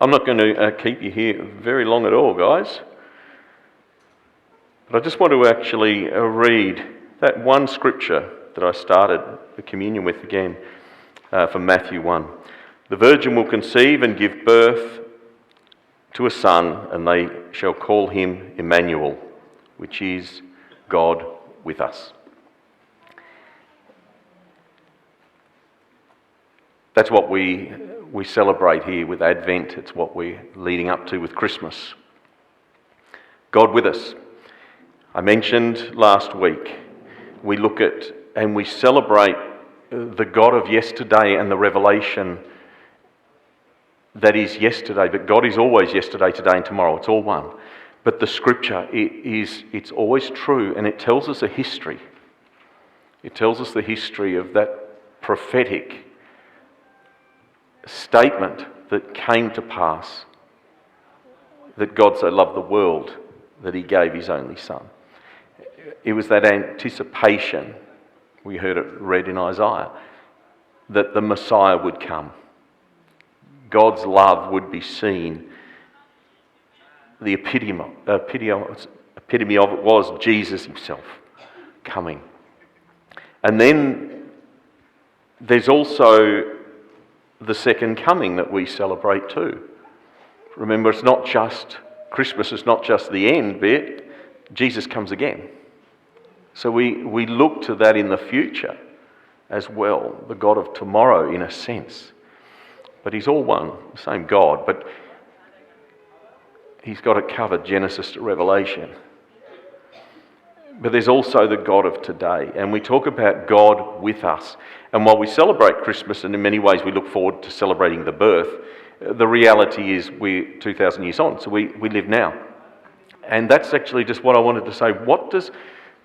I'm not going to keep you here very long at all, guys. But I just want to actually read that one scripture that I started the communion with again from Matthew 1. The virgin will conceive and give birth to a son, and they shall call him Immanuel, which is God with us. That's what we celebrate here with Advent. It's what we're leading up to with Christmas. God with us. I mentioned last week, we look at and we celebrate the God of yesterday and the revelation that is yesterday. But God is always yesterday, today and tomorrow. It's all one. But the scripture, it's always true, and it tells us a history. It tells us the history of that prophetic statement that came to pass, that God so loved the world that he gave his only son. It was that anticipation, we heard it read in Isaiah, that the Messiah would come. God's love would be seen. The epitome of it was Jesus himself coming. And then there's also the second coming that we celebrate too. Remember, it's not just Christmas, is not just the end bit. Jesus comes again. So we look to that in the future as well, the God of tomorrow in a sense. But he's all one, the same God, but he's got it covered, Genesis to Revelation. But there's also the God of today, and we talk about God with us. And while we celebrate Christmas, and in many ways we look forward to celebrating the birth, the reality is we're 2,000 years on, so we live now. And that's actually just what I wanted to say. What does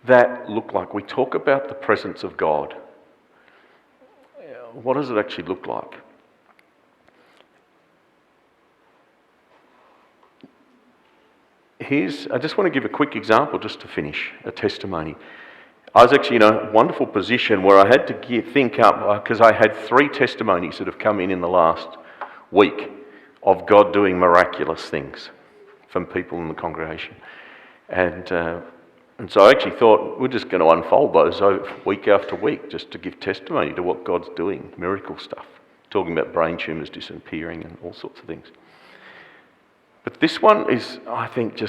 that look like? We talk about the presence of God. What does it actually look like? I just want to give a quick example just to finish, a testimony. I was actually in a wonderful position where I had to think up, because I had 3 testimonies that have come in the last week of God doing miraculous things from people in the congregation. And so I actually thought we're just going to unfold those week after week just to give testimony to what God's doing, miracle stuff, talking about brain tumours disappearing and all sorts of things. But this one is, I think,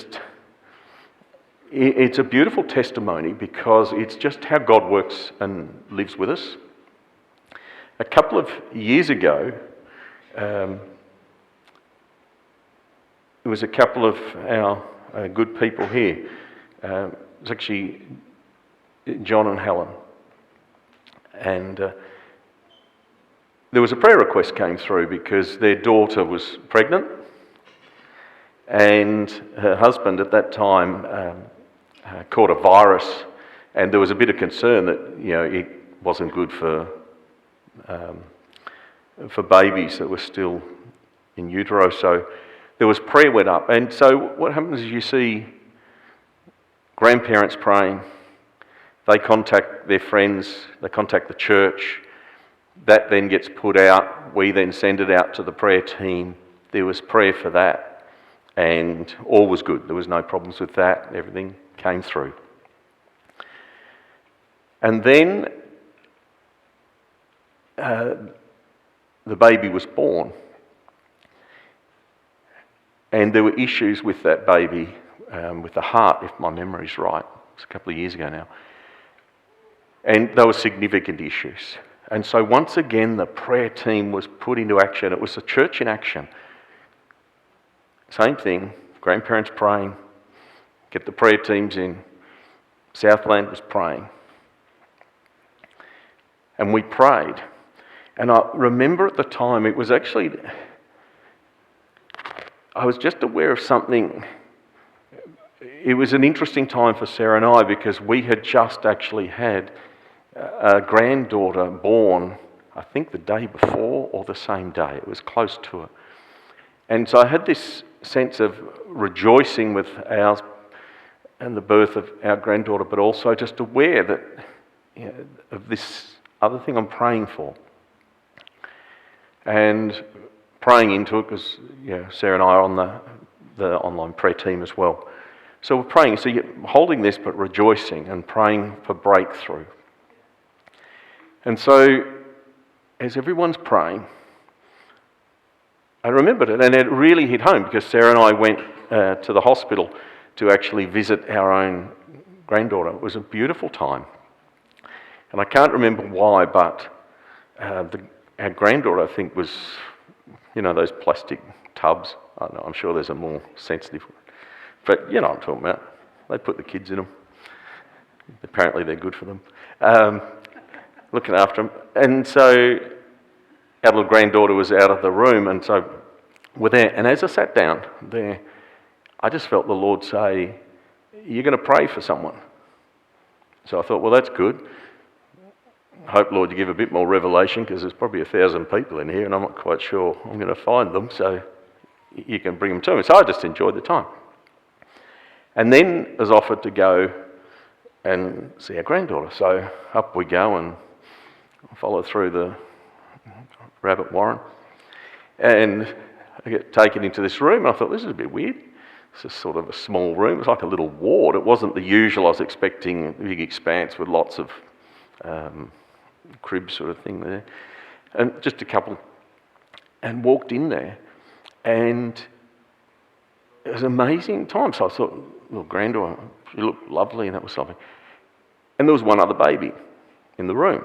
it's a beautiful testimony because it's just how God works and lives with us. A couple of years ago, there was a couple of our good people here. It was actually John and Helen. And there was a prayer request came through because their daughter was pregnant. And her husband at that time caught a virus, and there was a bit of concern that it wasn't good for babies that were still in utero. So there was prayer went up, and so what happens is you see grandparents praying. They contact their friends. They contact the church. That then gets put out. We then send it out to the prayer team. There was prayer for that. And all was good. There was no problems with that. Everything came through. And then the baby was born. And there were issues with that baby, with the heart, if my memory's right. It was a couple of years ago now. And there were significant issues. And so once again, the prayer team was put into action. It was a church in action. Same thing, grandparents praying, get the prayer teams in. Southland was praying. And we prayed. And I remember at the time, it was actually, I was just aware of something. It was an interesting time for Sarah and I because we had just actually had a granddaughter born, I think the day before or the same day. It was close to it. And so I had this sense of rejoicing with ours and the birth of our granddaughter, but also just aware that of this other thing I'm praying for. And praying into it because Sarah and I are on the online prayer team as well. So we're praying, so you're holding this but rejoicing and praying for breakthrough. And so as everyone's praying, I remembered it, and it really hit home because Sarah and I went to the hospital to actually visit our own granddaughter. It was a beautiful time. And I can't remember why, but our granddaughter, I think, was, those plastic tubs. I don't know, I'm sure there's a more sensitive one. But you know what I'm talking about. They put the kids in them. Apparently they're good for them. Looking after them. And so our little granddaughter was out of the room, and so we're there. And as I sat down there, I just felt the Lord say, you're going to pray for someone. So I thought, well, that's good. I hope, Lord, you give a bit more revelation because there's probably 1,000 people in here and I'm not quite sure I'm going to find them, so you can bring them to me. So I just enjoyed the time. And then I was offered to go and see our granddaughter. So up we go and follow through the rabbit warren. And I get taken into this room and I thought, this is a bit weird. It's just sort of a small room. It was like a little ward. It wasn't the usual. I was expecting a big expanse with lots of cribs sort of thing there. And just a couple. And walked in there. And it was an amazing time. So I thought, little granddaughter, she looked lovely and that was something. And there was one other baby in the room.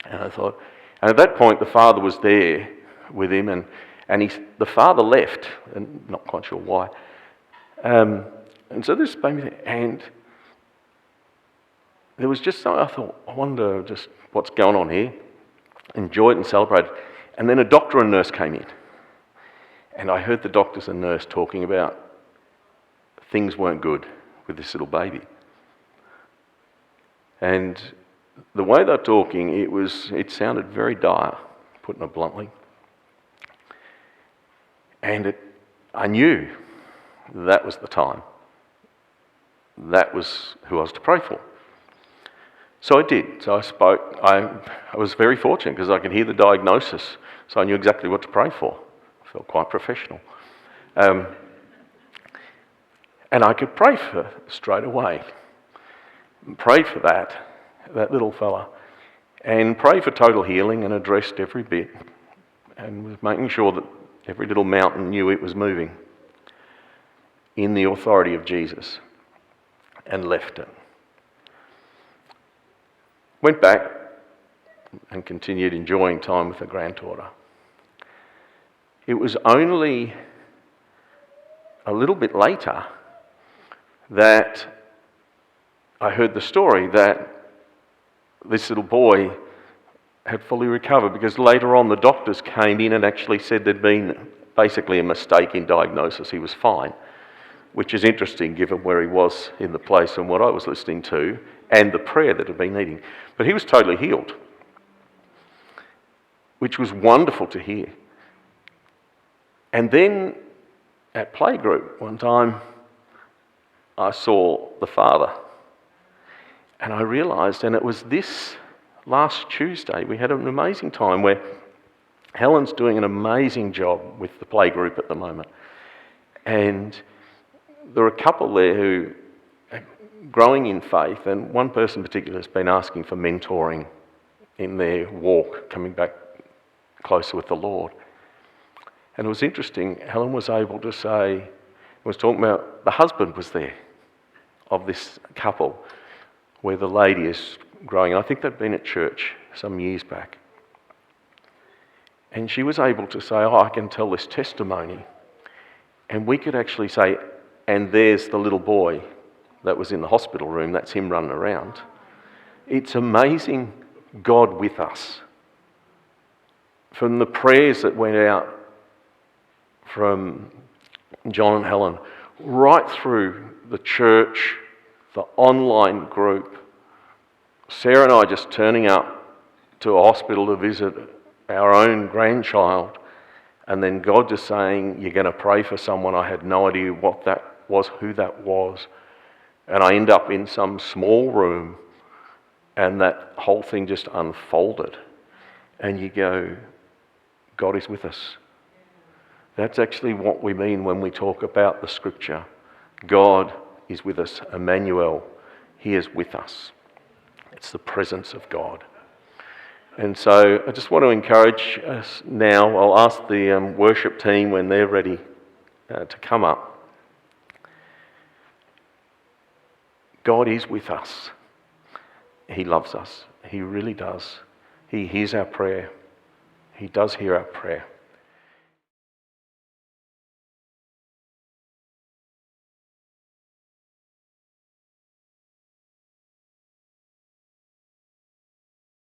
And I thought, and at that point the father was there with him and the father left, and not quite sure why. And so this baby there, and there was just something, I thought, I wonder just what's going on here. Enjoyed and celebrated. And then a doctor and nurse came in. And I heard the doctors and nurse talking about things weren't good with this little baby. And the way they're talking, it sounded very dire, putting it bluntly. And I knew that was the time. That was who I was to pray for. So I did. So I spoke. I was very fortunate because I could hear the diagnosis, so I knew exactly what to pray for. I felt quite professional. And I could pray for straight away. Pray for that little fella. And pray for total healing and addressed every bit. And was making sure that every little mountain knew it was moving in the authority of Jesus, and left it. Went back and continued enjoying time with the granddaughter. It was only a little bit later that I heard the story that this little boy had fully recovered, because later on the doctors came in and actually said there'd been basically a mistake in diagnosis. He was fine, which is interesting given where he was in the place and what I was listening to and the prayer that had been needing. But he was totally healed, which was wonderful to hear. And then at playgroup one time, I saw the father. And I realised, and it was this last Tuesday, we had an amazing time where Helen's doing an amazing job with the playgroup at the moment. And there are a couple there who are growing in faith, and one person in particular has been asking for mentoring in their walk, coming back closer with the Lord. And it was interesting, Helen was able to say, was talking about the husband was there of this couple where the lady is growing. I think they'd been at church some years back. And she was able to say, I can tell this testimony. And we could actually say, and there's the little boy that was in the hospital room, that's him running around. It's amazing, God with us. From the prayers that went out from John and Helen, right through the church, the online group, Sarah and I just turning up to a hospital to visit our own grandchild, and then God just saying, you're going to pray for someone. I had no idea what that was, who that was. And I end up in some small room, and that whole thing just unfolded. And you go, God is with us. That's actually what we mean when we talk about the Scripture. God is with us. Immanuel, He is with us. It's the presence of God. And so I just want to encourage us now. I'll ask the worship team when they're ready to come up. God is with us. He loves us. He really does. He hears our prayer. He does hear our prayer.